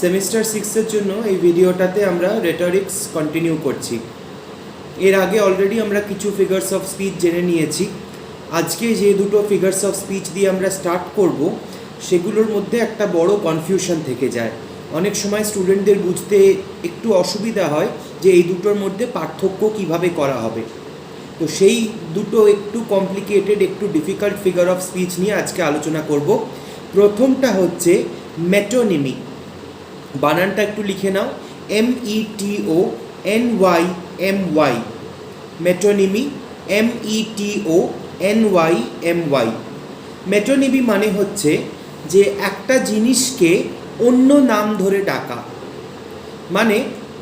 Semester সিক্সের জন্য এই ভিডিওটাতে আমরা রেটরিক্স কন্টিনিউ করছি। এর আগে অলরেডি আমরা কিছু ফিগার্স অফ স্পিচ জেনে নিয়েছি। আজকে যে দুটো ফিগার্স অফ স্পিচ দিয়ে আমরা স্টার্ট করব, সেগুলোর মধ্যে একটা বড় কনফিউশন থেকে যায়। অনেক সময় স্টুডেন্টদের বুঝতে একটু অসুবিধা হয় যে এই দুটোর মধ্যে পার্থক্য কিভাবে করা হবে। তো সেই দুটো একটু কমপ্লিকেটেড, একটু ডিফিকাল্ট ফিগার অফ স্পিচ নিয়ে আজকে আলোচনা করব। প্রথমটা হচ্ছে মেটোনিমি। বানানটা একটু লিখে নাও, METONYMY। মেটোনিমি, METONYMY। মেটোনিমি মানে হচ্ছে যে একটা জিনিসকে অন্য নাম ধরে ডাকা। মানে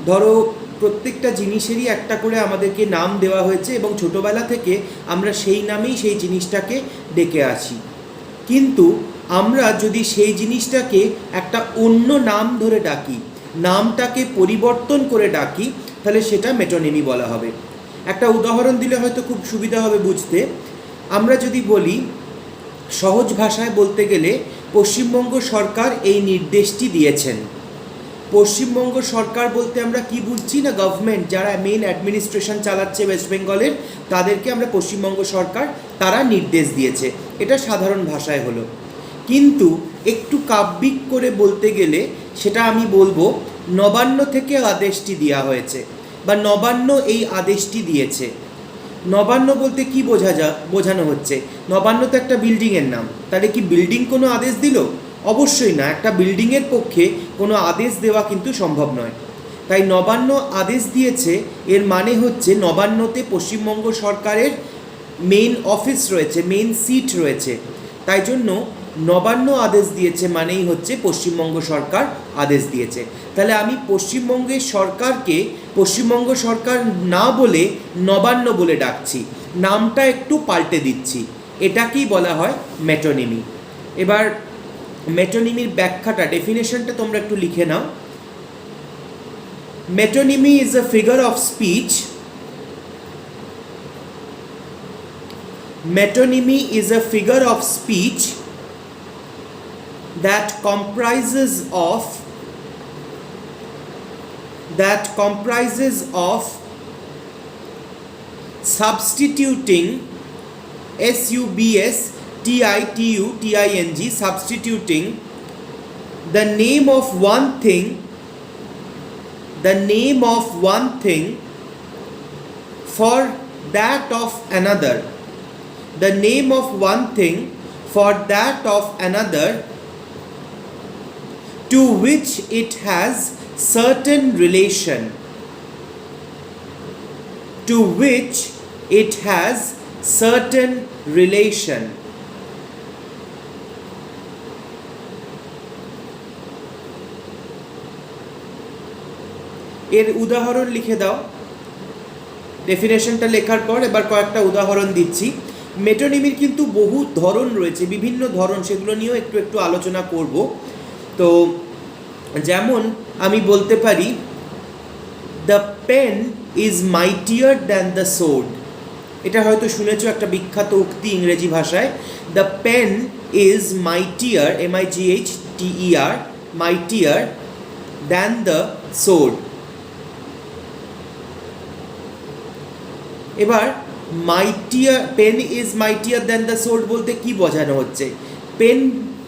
ধরো প্রত্যেকটা জিনিসেরই একটা করে আমাদেরকে নাম দেওয়া হয়েছে এবং ছোটোবেলা থেকে আমরা সেই নামেই সেই জিনিসটাকে ডেকে আসি। কিন্তু আমরা যদি সেই জিনিসটাকে একটা অন্য নাম ধরে ডাকি, নামটাকে পরিবর্তন করে ডাকি, তাহলে সেটা মেটোনিমি বলা হবে। একটা উদাহরণ দিলে হয়তো খুব সুবিধা হবে বুঝতে। আমরা যদি বলি, সহজ ভাষায় বলতে গেলে পশ্চিমবঙ্গ সরকার এই নির্দেশটি দিয়েছেন। পশ্চিমবঙ্গ সরকার বলতে আমরা কি বুঝছি না, গভর্নমেন্ট, যারা মেন অ্যাডমিনিস্ট্রেশন চালাচ্ছে ওয়েস্ট বেঙ্গলের, তাদেরকে আমরা পশ্চিমবঙ্গ সরকার, তারা নির্দেশ দিয়েছে। এটা সাধারণ ভাষায় হলো। কিন্তু একটু কাব্যিক করে বলতে গেলে সেটা আমি বলবো, নবান্ন থেকে আদেশটি দেওয়া হয়েছে বা নবান্ন এই আদেশটি দিয়েছে। নবান্ন বলতে কি বোঝানো হচ্ছে? নবান্ন তো একটা বিল্ডিংয়ের নাম। তাহলে কি বিল্ডিং কোনো আদেশ দিল? অবশ্যই না। একটা বিল্ডিংয়ের পক্ষে কোনো আদেশ দেওয়া কিন্তু সম্ভব নয়। তাই নবান্ন আদেশ দিয়েছে, এর মানে হচ্ছে নবান্নতে পশ্চিমবঙ্গ সরকারের মেইন অফিস রয়েছে, মেইন সিট রয়েছে। তাই জন্য নবান্ন আদেশ দিয়েছে মানেই হচ্ছে পশ্চিমবঙ্গ সরকার আদেশ দিয়েছে। তাহলে আমি পশ্চিমবঙ্গের সরকারকে পশ্চিমবঙ্গ সরকার না বলে নবান্ন বলে ডাকছি, নামটা একটু পাল্টে দিচ্ছি। এটাকেই বলা হয় মেটোনিমি। এবার মেটোনিমির ব্যাখ্যাটা, ডেফিনেশনটা তোমরা একটু লিখে নাও। Metonymy is a figure of speech. Metonymy is a figure of speech that comprises of substituting substituting the name of one thing for that of another. The name of one thing for that of another to which it has certain relation. To which it has certain relation. এর উদাহরণ লিখে দাও। ডেফিনেশনটা লেখার পর এবার কয়েকটা উদাহরণ দিচ্ছি। মেটোনিমির কিন্তু বহু ধরন রয়েছে, বিভিন্ন ধরন, সেগুলো নিয়েও একটু আলোচনা করব। তো যেমন আমি বলতে পারি, the pen is mightier than the sword. এটা হয়তো শুনেছো, একটা বিখ্যাত উক্তি ইংরেজি ভাষায়। The pen is mightier, MIGHTER, mightier than the sword. এবার pen is mightier than the sword বলতে কি বোঝানো হচ্ছে? পেন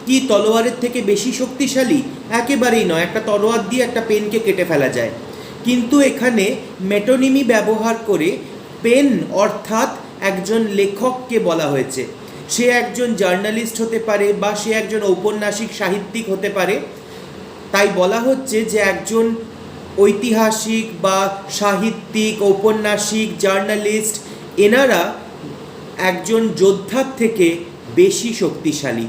কি তলোয়ারের থেকে বেশি শক্তিশালী? একেবারেই নয়। একটা তলোয়ার দিয়ে একটা পেনকে কেটে ফেলা যায়। কিন্তু এখানে মেটোনিমি ব্যবহার করে পেন অর্থাৎ একজন লেখককে বলা হয়েছে। সে একজন জার্নালিস্ট হতে পারে বা সে একজন ঔপন্যাসিক সাহিত্যিক হতে পারে। তাই বলা হচ্ছে যে একজন ঐতিহাসিক বা সাহিত্যিক, ঔপন্যাসিক, জার্নালিস্ট, এনারা একজন যোদ্ধার থেকে বেশি শক্তিশালী।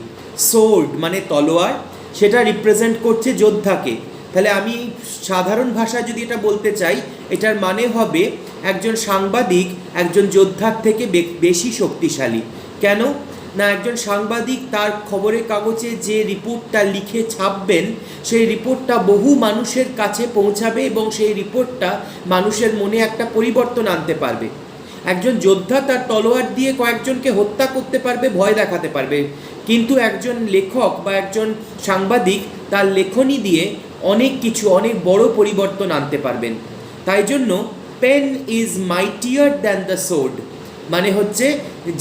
সোর্ড মানে তলোয়ার, সেটা রিপ্রেজেন্ট করছে যোদ্ধাকে। তাহলে আমি সাধারণ ভাষায় যদি এটা বলতে চাই, এটার মানে হবে একজন সাংবাদিক একজন যোদ্ধার থেকে বেশি শক্তিশালী। কেন না, একজন সাংবাদিক তার খবরের কাগজে যে রিপোর্টটা লিখে ছাপবেন, সেই রিপোর্টটা বহু মানুষের কাছে পৌঁছাবে এবং সেই রিপোর্টটা মানুষের মনে একটা পরিবর্তন আনতে পারবে। একজন যোদ্ধা তার তলোয়ার দিয়ে কয়েকজনকে হত্যা করতে পারবে, ভয় দেখাতে পারবে, কিন্তু একজন লেখক বা একজন সাংবাদিক তার লেখনী দিয়ে অনেক কিছু, অনেক বড় পরিবর্তন আনতে পারবেন। তাই জন্য pen is mightier than the sword, মানে হচ্ছে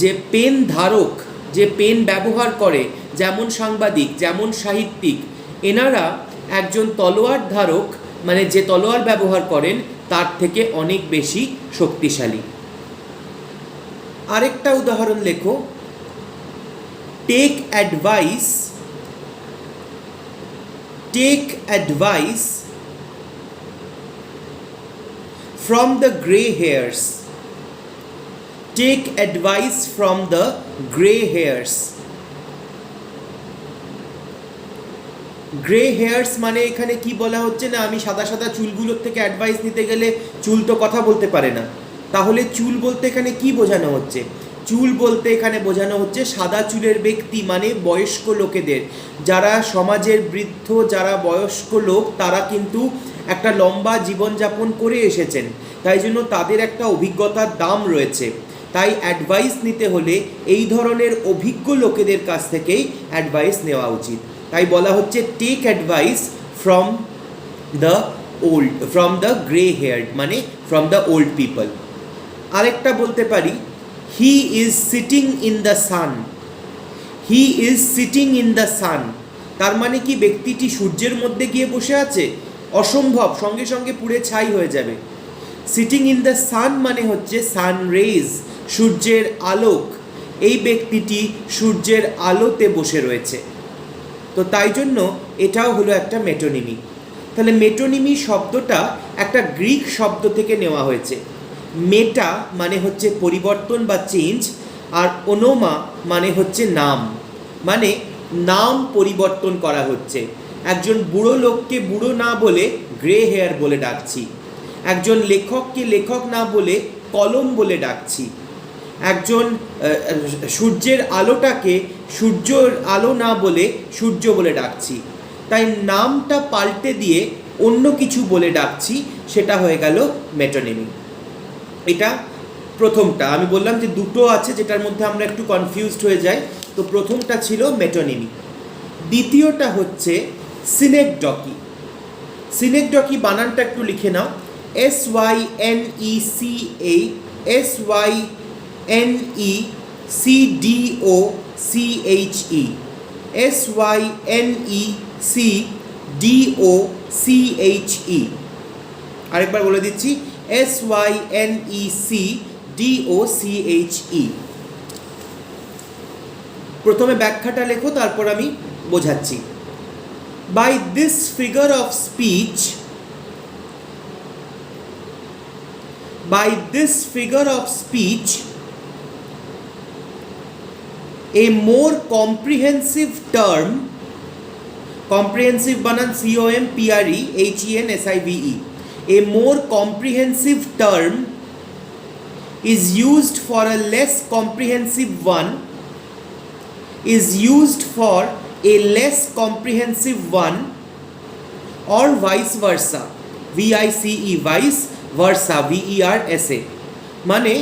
যে পেন ধারক, যে পেন ব্যবহার করে, যেমন সাংবাদিক, যেমন সাহিত্যিক, এনারা একজন তলোয়ার ধারক, মানে যে তলোয়ার ব্যবহার করেন তার থেকে অনেক বেশি শক্তিশালী। আরেকটা উদাহরণ লেখো, take advice from the grey hairs. Take advice from the grey hairs. Grey here's মানে এখানে কি বলা হচ্ছে না, আমি সাদা সাদা চুলগুলোর থেকে অ্যাডভাইস নিতে গেলে চুল তো কথা বলতে পারে না, তাহলে চুল বলতে এখানে কি বোঝানো হচ্ছে? চুল বলতে এখানে বোঝানো হচ্ছে সাদা চুলের ব্যক্তি, মানে বয়স্ক লোকেদের, যারা সমাজের বৃদ্ধ, যারা বয়স্ক লোক, তারা কিন্তু একটা লম্বা জীবনযাপন করে এসেছেন, তাই জন্য তাদের একটা অভিজ্ঞতার দাম রয়েছে। তাই অ্যাডভাইস নিতে হলে এই ধরনের অভিজ্ঞ লোকেদের কাছ থেকেই অ্যাডভাইস নেওয়া উচিত। তাই বলা হচ্ছে take advice from the grey haired, মানে ফ্রম দ্য ওল্ড পিপল। আরেকটা বলতে পারি, he is sitting in the sun. He is sitting in the sun, তার মানে কি ব্যক্তিটি সূর্যের মধ্যে গিয়ে বসে আছে? অসম্ভব, সঙ্গে সঙ্গে পুড়ে ছাই হয়ে যাবে। সিটিং ইন দ্য সান মানে হচ্ছে সান রেজ, সূর্যের আলোক, এই ব্যক্তিটি সূর্যের আলোতে বসে রয়েছে। তো তাই জন্য এটাও হলো একটা মেটোনিমি। তাহলে মেটোনিমি শব্দটা একটা গ্রিক শব্দ থেকে নেওয়া হয়েছে। মেটা মানে হচ্ছে পরিবর্তন বা চেঞ্জ, আর ওনোমা মানে হচ্ছে নাম, মানে নাম পরিবর্তন করা হচ্ছে। একজন বুড়ো লোককে বুড়ো না বলে গ্রে হেয়ার বলে ডাকছি, একজন লেখককে লেখক না বলে কলম বলে ডাকছি, একজন সূর্যের আলোটাকে সূর্যের আলো না বলে সূর্য বলে ডাকছি। তাই নামটা পাল্টে দিয়ে অন্য কিছু বলে ডাকছি, সেটা হয়ে গেল মেটোনিমি। এটা প্রথমটা। আমি বললাম যে দুটো আছে যেটার মধ্যে আমরা একটু কনফিউজড হয়ে যাই, তো প্রথমটা ছিল মেটোনিমি। দ্বিতীয়টা হচ্ছে সিনেকডকি। সিনেকডকি বানানটা একটু লিখে নাও, SYNECDOCHE, SYNECDOCHE। আরেকবার বলে দিচ্ছি, SYNECDOCHE। প্রথমে ব্যাখ্যাটা লেখো, তারপর আমি বোঝাচ্ছি। By this figure of speech, a more comprehensive term, comprehensive banan COMPREHENSIVE, a more comprehensive term is used for a less comprehensive one, a less comprehensive one, or vice versa, VICE, vice versa, VERSA। মানে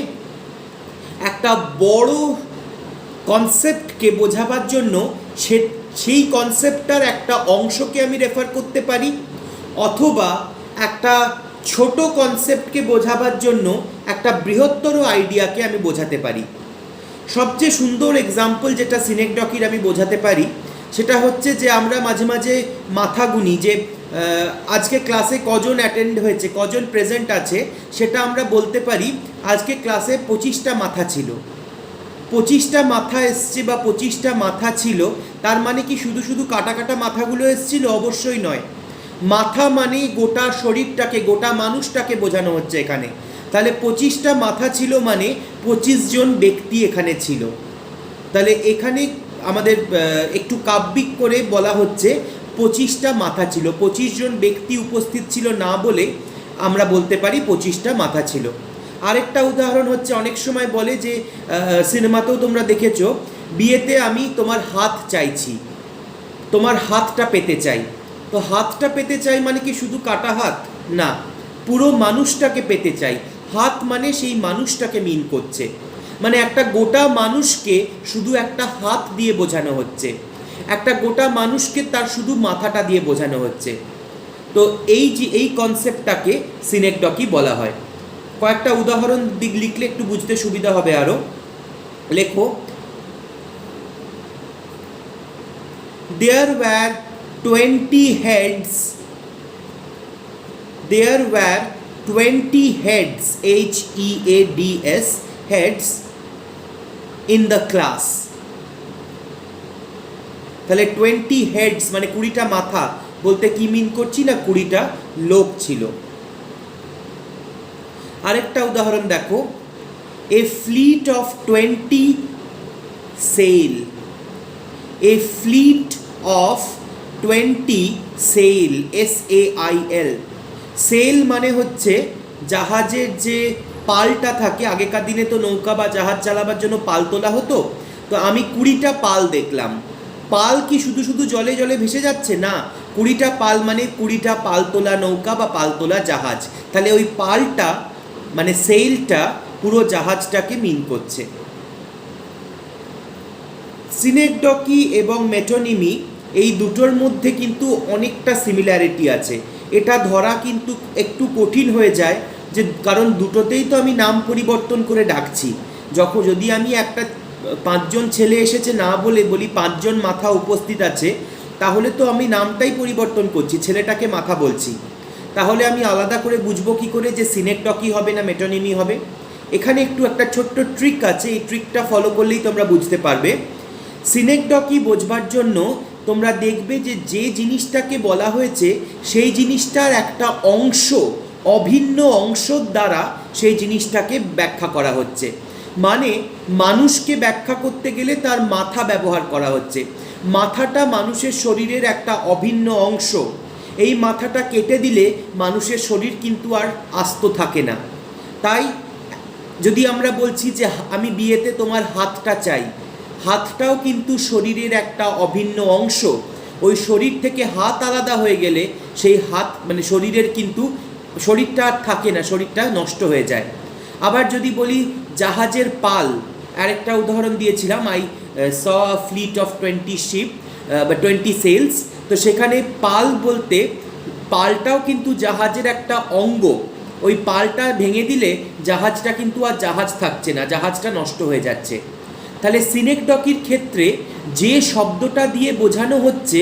একটা বড় কনসেপ্টকে বোঝাবার জন্য সেই কনসেপ্টটার একটা অংশকে আমি refer করতে পারি, অথবা একটা ছোট কনসেপ্টকে বোঝাবার জন্য একটা বৃহত্তর আইডিয়াকে আমি বোঝাতে পারি। সবচেয়ে সুন্দর এক্সাম্পল যেটা সিনেকডকির আমি বোঝাতে পারি, সেটা হচ্ছে যে আমরা মাঝে মাঝে মাথা গুনি, যে আজকে ক্লাসে কজন অ্যাটেন্ড হয়েছে, কজন প্রেজেন্ট আছে, সেটা আমরা বলতে পারি আজকে ক্লাসে 25টা মাথা ছিল। 25টা মাথা এসছে বা 25টা মাথা ছিল, তার মানে কি শুধু শুধু কাটা কাটা মাথাগুলো এসছিল? অবশ্যই নয়। মাথা মানেই গোটা শরীরটাকে, গোটা মানুষটাকে বোঝানো হচ্ছে এখানে। তাহলে 25টা মাথা ছিল মানে 25 জন ব্যক্তি এখানে ছিল। তাহলে এখানে আমাদের একটু কাব্যিক করে বলা হচ্ছে 25টা মাথা ছিল, 25 জন ব্যক্তি উপস্থিত ছিল না বলে আমরা বলতে পারি 25টা মাথা ছিল। আরেকটা উদাহরণ হচ্ছে, অনেক সময় বলে যে সিনেমাতেও তোমরা দেখেছো, বিয়েতে আমি তোমার হাত চাইছি, তোমার হাতটা পেতে চাই। তো হাতটা পেতে চাই মানে কি শুধু কাটা হাত? না, পুরো মানুষটাকে পেতে চাই। হাত মানে সেই মানুষটাকে মিন করছে, মানে একটা গোটা মানুষকে শুধু একটা হাত দিয়ে বোঝানো হচ্ছে, একটা গোটা মানুষকে তার শুধু মাথাটা দিয়ে বোঝানো হচ্ছে। তো এই কনসেপ্টটাকে সিনেকডকি বলা হয়। কয়েকটা উদাহরণ লিখলে একটু বুঝতে সুবিধা হবে আরও। লেখো, there were 20 heads, there were 20 heads, HEADS, heads in the class। তাহলে 20 heads মানে 20টা মাথা বলতে কি মিন করছি না, 20টা লোক ছিল। আরেকটা উদাহরণ দেখো, a fleet of 20 sail, a fleet of 20 sail, SAIL। Sell মানে হচ্ছে জাহাজের যে পালটা থাকে, আগেকার দিনে তো নৌকা বা জাহাজ চালাবার জন্য পাল তোলা হতো, তো আমি 20টা পাল দেখলাম। পাল কি শুধু শুধু জলে জলে ভেসে যাচ্ছে? না, 20টা পাল মানে 20টা পাল তোলা নৌকা বা পাল তোলা জাহাজ। তাহলে ওই পালটা মানে সেলটা পুরো জাহাজটাকে মিন করছে। সিনেকডকি এবং মেটোনিমি এই দুটোর মধ্যে কিন্তু অনেকটা সিমিলারিটি আছে। এটা ধরা কিন্তু একটু কঠিন হয়ে যায়, যে কারণ দুটোতেই তো আমি নাম পরিবর্তন করে ডাকছি। যদি আমি একটা 5 জন ছেলে এসেছে না বলে বলি 5 জন মাথা উপস্থিত আছে, তাহলে তো আমি নামটাই পরিবর্তন করছি, ছেলেটাকে মাথা বলছি। তাহলে আমি আলাদা করে বুঝবো কী করে যে সিনেকডকি হবে না মেটোনিমি হবে? এখানে একটু একটা ছোট্ট ট্রিক আছে, এই ট্রিকটা ফলো করলেই তোমরা বুঝতে পারবে। সিনেকডকি বোঝবার জন্য তোমরা দেখবে যে জিনিসটাকে বলা হয়েছে সেই জিনিসটার একটা অংশ, অভিন্ন অংশের দ্বারা সেই জিনিসটাকে ব্যাখ্যা করা হচ্ছে। মানে মানুষকে ব্যাখ্যা করতে গেলে তার মাথা ব্যবহার করা হচ্ছে। মাথাটা মানুষের শরীরের একটা অভিন্ন অংশ। এই মাথাটা কেটে দিলে মানুষের শরীর কিন্তু আর আস্ত থাকে না। তাই যদি আমরা বলছি যে আমি বিয়েতে তোমার হাতটা চাই, হাতটাও কিন্তু শরীরের একটা অভিন্ন অংশ। ওই শরীর থেকে হাত আলাদা হয়ে গেলে সেই হাত মানে শরীরের কিন্তু শরীরটা আর থাকে না, শরীরটা নষ্ট হয়ে যায়। আবার যদি বলি জাহাজের পাল, আরেকটা উদাহরণ দিয়েছিলাম, I saw a fleet of 20 ship বা 20 সেলস। তো সেখানে পাল বলতে পালটাও কিন্তু জাহাজের একটা অঙ্গ। ওই পালটা ভেঙে দিলে জাহাজটা কিন্তু আর জাহাজ থাকছে না, জাহাজটা নষ্ট হয়ে যাচ্ছে। তাহলে সিনেকডকির ক্ষেত্রে যে শব্দটা দিয়ে বোঝানো হচ্ছে,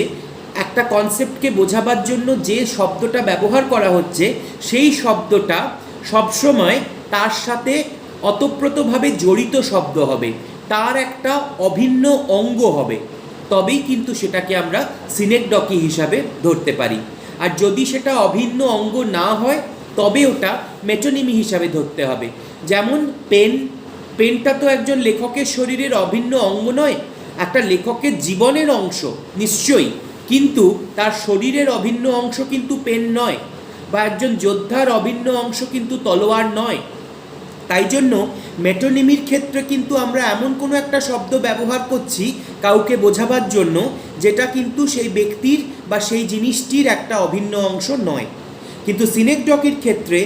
একটা কনসেপ্টকে বোঝাবার জন্য যে শব্দটা ব্যবহার করা হচ্ছে, সেই শব্দটা সবসময় তার সাথে অতপ্রতভাবে জড়িত শব্দ হবে, তার একটা অভিন্ন অঙ্গ হবে, তবেই কিন্তু সেটাকে আমরা সিনেকডকি হিসাবে ধরতে পারি। আর যদি সেটা অভিন্ন অঙ্গ না হয় তবে ওটা মেটোনিমি হিসাবে ধরতে হবে। যেমন পেনটা তো একজন লেখকের শরীরের অভিন্ন অঙ্গ নয়, একটা লেখকের জীবনের অংশ নিশ্চয়ই, কিন্তু তার শরীরের অভিন্ন অংশ কিন্তু পেন নয়, বা একজন যোদ্ধার অভিন্ন অংশ কিন্তু তলোয়ার নয়। তাই জন্য মেটোনিমির ক্ষেত্রে কিন্তু আমরা এমন কোনো একটা শব্দ ব্যবহার করছি কাউকে বোঝাবার জন্য, যেটা কিন্তু সেই ব্যক্তির বা সেই জিনিসটির একটা অভিন্ন অংশ নয়। কিন্তু সিনেকডকির ক্ষেত্রে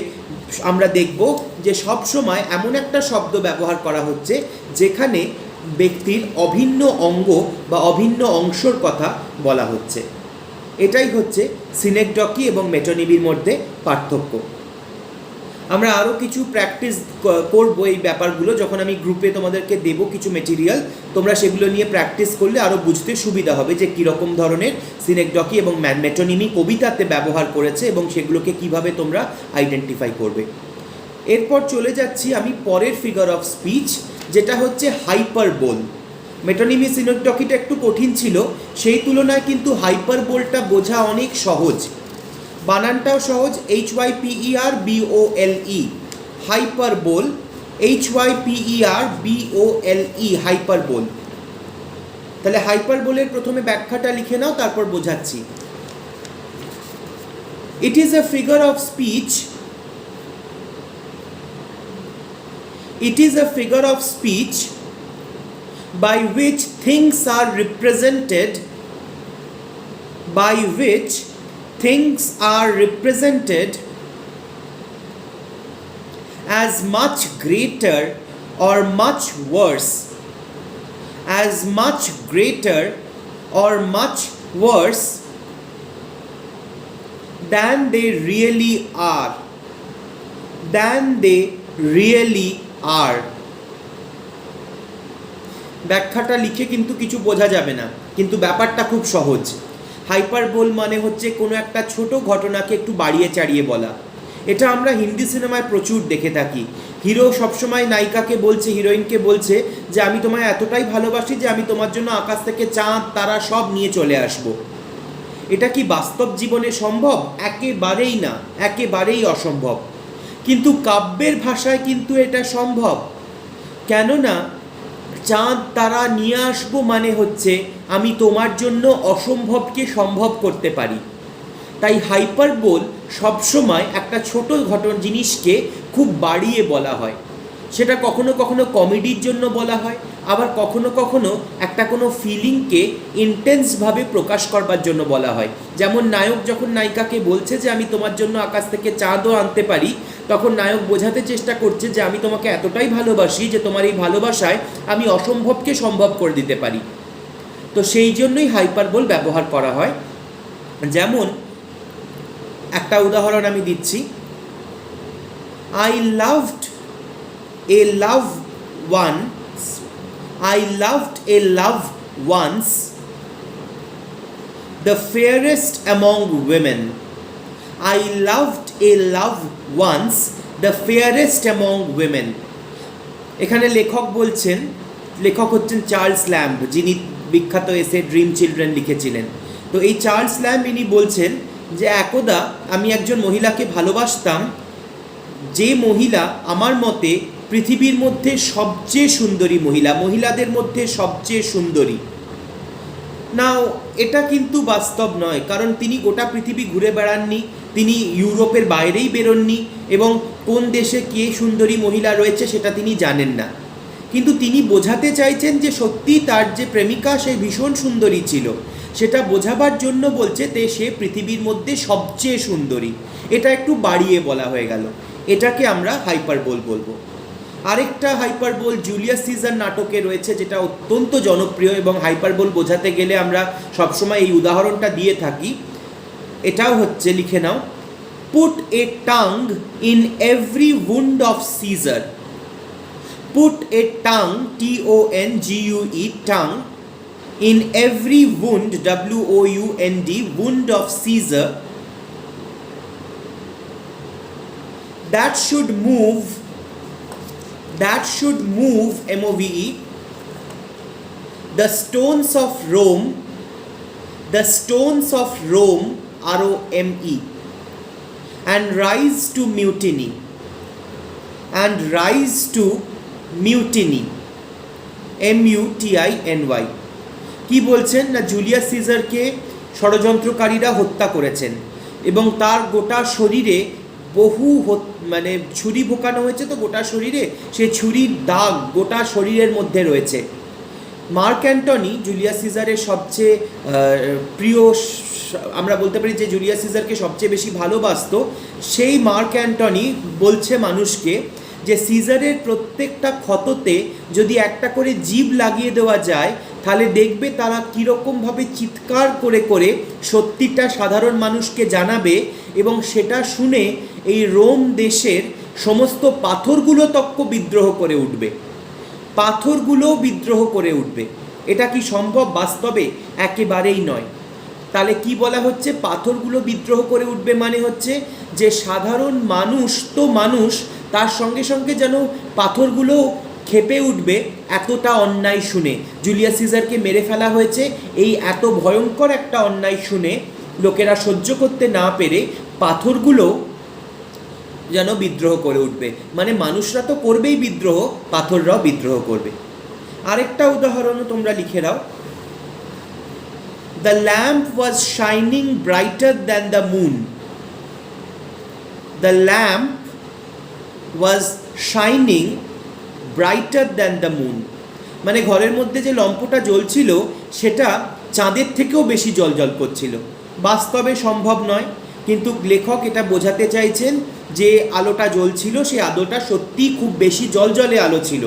আমরা দেখব যে সবসময় এমন একটা শব্দ ব্যবহার করা হচ্ছে যেখানে ব্যক্তির অভিন্ন অঙ্গ বা অভিন্ন অংশর কথা বলা হচ্ছে। এটাই হচ্ছে সিনেকডকি এবং মেটোনিমির মধ্যে পার্থক্য। আমরা আরও কিছু প্র্যাকটিস করব এই ব্যাপারগুলো, যখন আমি গ্রুপে তোমাদেরকে দেব কিছু মেটেরিয়াল, তোমরা সেগুলো নিয়ে প্র্যাকটিস করলে আরও বুঝতে সুবিধা হবে যে কীরকম ধরনের সিনেকডকি এবং মেটোনিমি কবিতাতে ব্যবহার করেছে এবং সেগুলোকে কিভাবে তোমরা আইডেন্টিফাই করবে। এরপর চলে যাচ্ছি আমি পরের ফিগার অফ স্পিচ, যেটা হচ্ছে হাইপারবোল। মেটোনিমি সিনেকডকিটা একটু কঠিন ছিল, সেই তুলনায় কিন্তু হাইপারবোলটা বোঝা অনেক সহজ, বানানটাও সহজ, HYPERBOLE, হাইপারবোল, HYPERBOLE, হাইপারবোল। তাহলে হাইপারবোলের প্রথমে ব্যাখ্যাটা লিখে নাও, তারপর বোঝাচ্ছি। It is a figure of speech, it is a figure of speech by which things are represented, by which things are represented as much greater or much worse, as much greater or much worse than they really are, than they really are। ব্যাখ্যাটা লিখে কিন্তু কিছু বোঝা যাবে না, কিন্তু ব্যাপারটা খুব সহজ। হাইপারবোল মানে হচ্ছে কোনো একটা ছোট ঘটনাকে একটু বাড়িয়ে চাড়িয়ে বলা। এটা আমরা হিন্দি সিনেমায় প্রচুর দেখে থাকি। হিরো সবসময় নায়িকাকে বলছে, হিরোইনকে বলছে যে আমি তোমায় এতটাই ভালোবাসি যে আমি তোমার জন্য আকাশ থেকে চাঁদ তারা সব নিয়ে চলে আসব। এটা কি বাস্তব জীবনে সম্ভব? একেবারেই না, একেবারেই অসম্ভব। কিন্তু কাব্যের ভাষায় কিন্তু এটা সম্ভব। কেননা চাঁদ তারা নিয়ে আসবো মানে হচ্ছে আমি তোমার জন্য অসম্ভবকে সম্ভব করতে পারি। তাই হাইপারবোল সবসময় একটা ছোট জিনিসকে খুব বাড়িয়ে বলা হয়। সেটা কখনো কখনো কমেডির জন্য বলা হয়, আবার কখনো কখনো একটা কোনো ফিলিংকে ইন্টেন্সভাবে প্রকাশ করবার জন্য বলা হয়। যেমন নায়ক যখন নায়িকাকে বলছে যে আমি তোমার জন্য আকাশ থেকে চাঁদও আনতে পারি, তখন নায়ক বোঝাতে চেষ্টা করছে যে আমি তোমাকে এতটাই ভালোবাসি যে তোমার এই ভালোবাসায় আমি অসম্ভবকে সম্ভব করে দিতে পারি। তো সেই জন্যই হাইপারবোল ব্যবহার করা হয়। যেমন একটা উদাহরণ আমি দিচ্ছি, I loved a love once, I loved a love once, the fairest among women, I loved a love once, the fairest among women। এখানে লেখক বলছেন, লেখক হচ্ছেন চার্লস ল্যাম্ব, যিনি বিখ্যাত এসে ড্রিম চিলড্রেন লিখেছিলেন। তো এই চার্লস ল্যাম্ব ইনি বলছেন যে একদা আমি একজন মহিলাকে ভালোবাসতাম, যে মহিলা আমার মতে পৃথিবীর মধ্যে সবচেয়ে সুন্দরী মহিলা, মহিলাদের মধ্যে সবচেয়ে সুন্দরী। নাও এটা কিন্তু বাস্তব নয়, কারণ তিনি গোটা পৃথিবী ঘুরে বেড়াননি, তিনি ইউরোপের বাইরেই বেরোননি এবং কোন দেশে কে সুন্দরী মহিলা রয়েছে সেটা তিনি জানেন না। কিন্তু তিনি বোঝাতে চাইছেন যে সত্যি তার যে প্রেমিকা সে ভীষণ সুন্দরী ছিল, সেটা বোঝাবার জন্য বলছে সে পৃথিবীর মধ্যে সবচেয়ে সুন্দরী। এটা একটু বাড়িয়ে বলা হয়ে গেল, এটাকে আমরা হাইপারবোল বলবো। আরেকটা হাইপারবোল জুলিয়াস সিজার নাটকে রয়েছে, যেটা অত্যন্ত জনপ্রিয় এবং হাইপারবোল বোঝাতে গেলে আমরা সবসময় এই উদাহরণটা দিয়ে থাকি। এটাও হচ্ছে, লিখে নাও, put a tongue in every wound of caesar, put a tongue, TONGUE, tongue, in every wound, WOUND, wound of Caesar, that should move, MOVE, the stones of Rome, the stones of Rome, ROME, and rise to mutiny, and rise to mutiny, MUTINY। কি বলছেন না, Julius সিজারকে ষড়যন্ত্রকারীরা হত্যা করেছেন এবং তার গোটা শরীরে বহু ছুরি ঢোকানো হয়েছে। তো গোটা শরীরে সে ছুরির দাগ গোটা শরীরের মধ্যে রয়েছে। মার্ক অ্যান্টনি জুলিয়াস সিজারের সবচেয়ে প্রিয়, আমরা বলতে পারি যে জুলিয়াস সিজারকে সবচেয়ে বেশি ভালোবাসতো, সেই মার্ক অ্যান্টনি বলছে মানুষকে যে সিজারের প্রত্যেকটা ক্ষততে যদি একটা করে জিভ লাগিয়ে দেওয়া যায় তাহলে দেখবে তারা কীরকমভাবে চিৎকার করে করে সত্যিটা সাধারণ মানুষকে জানাবে এবং সেটা শুনে এই রোম দেশের সমস্ত পাথরগুলো বিদ্রোহ করে উঠবে, পাথরগুলোও বিদ্রোহ করে উঠবে। এটা কি সম্ভব বাস্তবে? একেবারেই নয়। তাহলে কি বলা হচ্ছে, পাথরগুলো বিদ্রোহ করে উঠবে মানে হচ্ছে যে সাধারণ মানুষ তো মানুষ, তার সঙ্গে সঙ্গে যেন পাথরগুলো খেপে উঠবে এতটা অন্যায় শুনে। জুলিয়াস সিজারকে মেরে ফেলা হয়েছে, এই এত ভয়ঙ্কর একটা অন্যায় শুনে লোকেরা সহ্য করতে না পেরে পাথরগুলো যেন বিদ্রোহ করে উঠবে। মানে মানুষরা তো করবেই বিদ্রোহ, পাথররাও বিদ্রোহ করবে। আরেকটা উদাহরণও তোমরা লিখে দাও, the lamp was shining brighter than the moon, the lamp was shining brighter than the moon. মানে ঘরের মধ্যে যে লম্পটা জ্বলছিল সেটা চাঁদের থেকেও বেশি জ্বলজ্বল করছিল। বাস্তবে সম্ভব নয়, কিন্তু লেখক এটা বোঝাতে চাইছেন যে আলোটা জ্বলছিল সেই আলোটা সত্যিই খুব বেশি জ্বলজ্বলে আলো ছিল।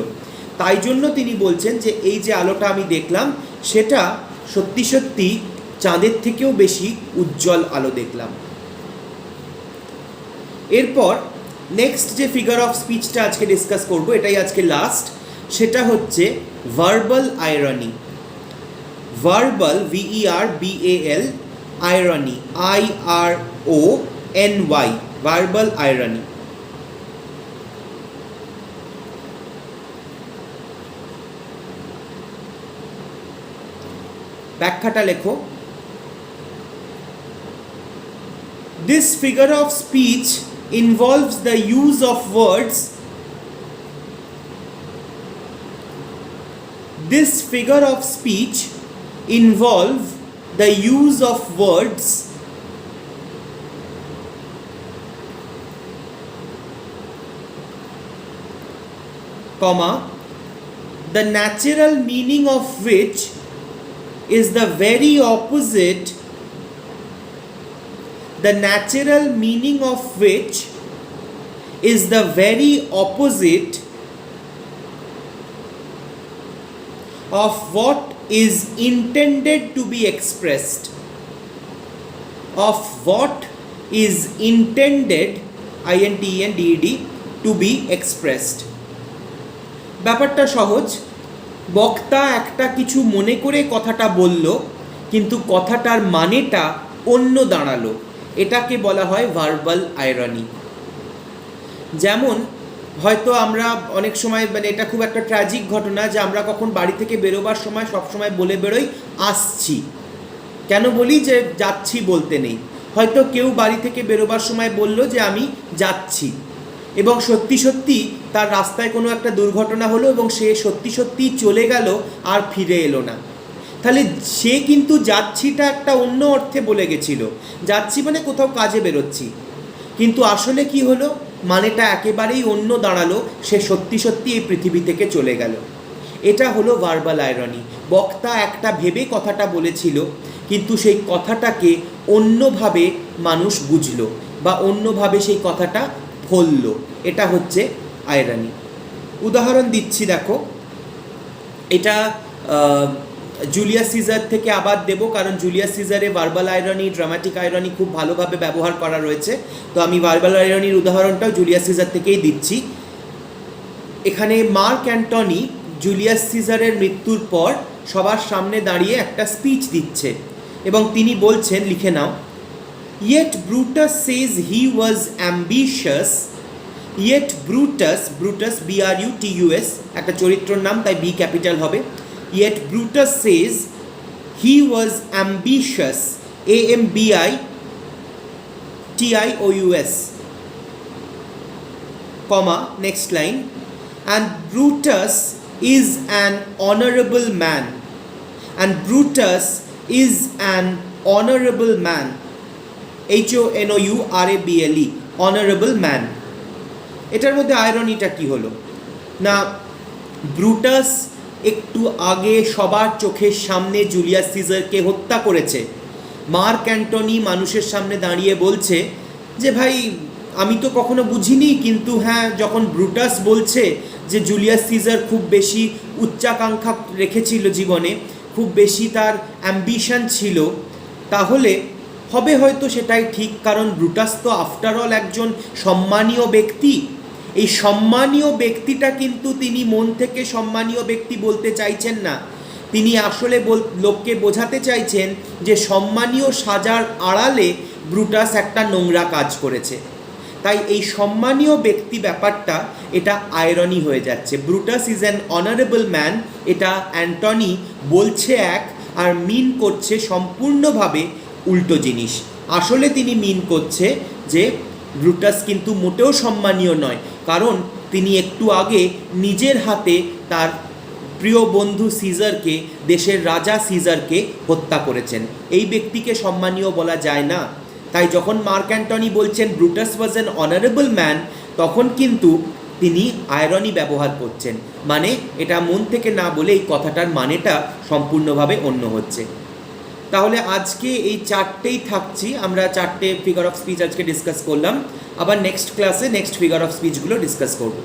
তাই জন্য তিনি বলছেন যে এই যে আলোটা আমি দেখলাম সেটা সত্যি সত্যি চাঁদের থেকেও বেশি উজ্জ্বল আলো দেখলাম। এরপর নেক্সট যে ফিগার অফ স্পিচটা আজকে ডিসকাস করব, এটাই আজকে লাস্ট, সেটা হচ্ছে verbal irony. Verbal, VERBAL, irony, IRONY, verbal irony. ব্যাখ্যাটা লেখো। This figure of speech involves the use of words. This figure of speech involves the use of words comma, the natural meaning of which is the very opposite, the natural meaning of which is the very opposite of what is intended to be expressed, of what is intended, INTENDED, to be expressed. ব্যাপারটা সহজ। বক্তা একটা কিছু মনে করে কথাটা বলল, কিন্তু কথাটার মানেটা অন্য দাঁড়ালো, এটাকে বলা হয় ভার্বাল আইরনি। যেমন হয়তো আমরা অনেক সময়, মানে এটা খুব একটা ট্র্যাজিক ঘটনা, যে আমরা কখন বাড়ি থেকে বেরোবার সময় সবসময় বলে বেরোই আসছি। কেন বলি যে যাচ্ছি বলতে নেই? হয়তো কেউ বাড়ি থেকে বেরোবার সময় বলল যে আমি যাচ্ছি, এবং সত্যি সত্যি তার রাস্তায় কোনো একটা দুর্ঘটনা হলো এবং সে সত্যি সত্যি চলে গেল, আর ফিরে এলো না। তাহলে সে কিন্তু যাচ্ছিটা একটা অন্য অর্থে বলে গেছিল, যাচ্ছি মানে কোথাও কাজে বেরোচ্ছি, কিন্তু আসলে কি হলো, মানেটা একেবারেই অন্য দাঁড়ালো, সে সত্যি সত্যি এই পৃথিবী থেকে চলে গেল। এটা হলো ভার্বাল আইরনি। বক্তা একটা ভেবে কথাটা বলেছিল, কিন্তু সেই কথাটাকে অন্যভাবে মানুষ বুঝলো বা অন্যভাবে সেই কথাটা ফললো, এটা হচ্ছে আইরনি। উদাহরণ দিচ্ছি, দেখো, এটা জুলিয়াস সিজার থেকে আবার দেব, কারণ জুলিয়াস সিজারে ভার্বাল আইরনি, ড্রামাটিক আইরনি খুব ভালোভাবে ব্যবহার করা রয়েছে। তো আমি ভার্বাল আইরনির উদাহরণটাও জুলিয়াস সিজার থেকেই দিচ্ছি। এখানে মার্ক অ্যান্টনি জুলিয়াস সিজারের মৃত্যুর পর সবার সামনে দাঁড়িয়ে একটা স্পিচ দিচ্ছে, এবং তিনি বলছেন, লিখে নাও, Yet Brutus says he was ambitious. Yet Brutus, BRUTUS, একটা চরিত্রের নাম, তাই বি ক্যাপিটাল হবে। Yet Brutus says he was ambitious, AMBITIOUS, comma, next line, and Brutus is an honorable man, and Brutus is an honorable man, HONOURABLE, honorable man. এটার মধ্যে আয়রনিটা কি হলো না, ব্রুটাস একটু আগে সবার চোখের সামনে জুলিয়াস সিজারকে হত্যা করেছে। মার্ক অ্যান্টনি মানুষের সামনে দাঁড়িয়ে বলছে যে ভাই আমি তো কখনো বুঝিনি, কিন্তু হ্যাঁ, যখন ব্রুটাস বলছে যে জুলিয়াস সিজার খুব বেশি উচ্চাকাঙ্ক্ষা রেখেছিল জীবনে, খুব বেশি তার অ্যাম্বিশন ছিল, তাহলে হবে হয়তো সেটাই ঠিক, কারণ ব্রুটাস তো আফটার অল একজন সম্মানীয় ব্যক্তি। এই সম্মানীয় ব্যক্তিটা কিন্তু তিনি মন থেকে সম্মানীয় ব্যক্তি বলতে চাইছেন না, তিনি আসলে লোককে বোঝাতে চাইছেন যে সম্মানীয় সাজার আড়ালে ব্রুটাস একটা নোংরা কাজ করেছে। তাই এই সম্মানীয় ব্যক্তি ব্যাপারটা, এটা আয়রনি হয়ে যাচ্ছে। Brutus is an honourable man, এটা অ্যান্টনি বলছে এক, আর মিন করছে সম্পূর্ণভাবে উল্টো জিনিস। আসলে তিনি মিন করছে যে ব্রুটাস কিন্তু মোটেও সম্মানীয় নয়, কারণ তিনি একটু আগে নিজের হাতে তার প্রিয় বন্ধু সিজারকে, দেশের রাজা সিজারকে হত্যা করেছেন। এই ব্যক্তিকে সম্মানীয় বলা যায় না। তাই যখন মার্ক অ্যান্টনি বলছেন Brutus was an honourable man, তখন কিন্তু তিনি আয়রনি ব্যবহার করছেন, মানে এটা মন থেকে না বলে এই কথাটার মানেটা সম্পূর্ণভাবে অন্য হচ্ছে। তাহলে আজকে এই চারটেই থাকছি, আমরা চারটে ফিগার অফ স্পিচ আজকে ডিসকাস করলাম। আবার নেক্সট ক্লাসে নেক্সট ফিগার অফ স্পিচগুলো ডিসকাস করব।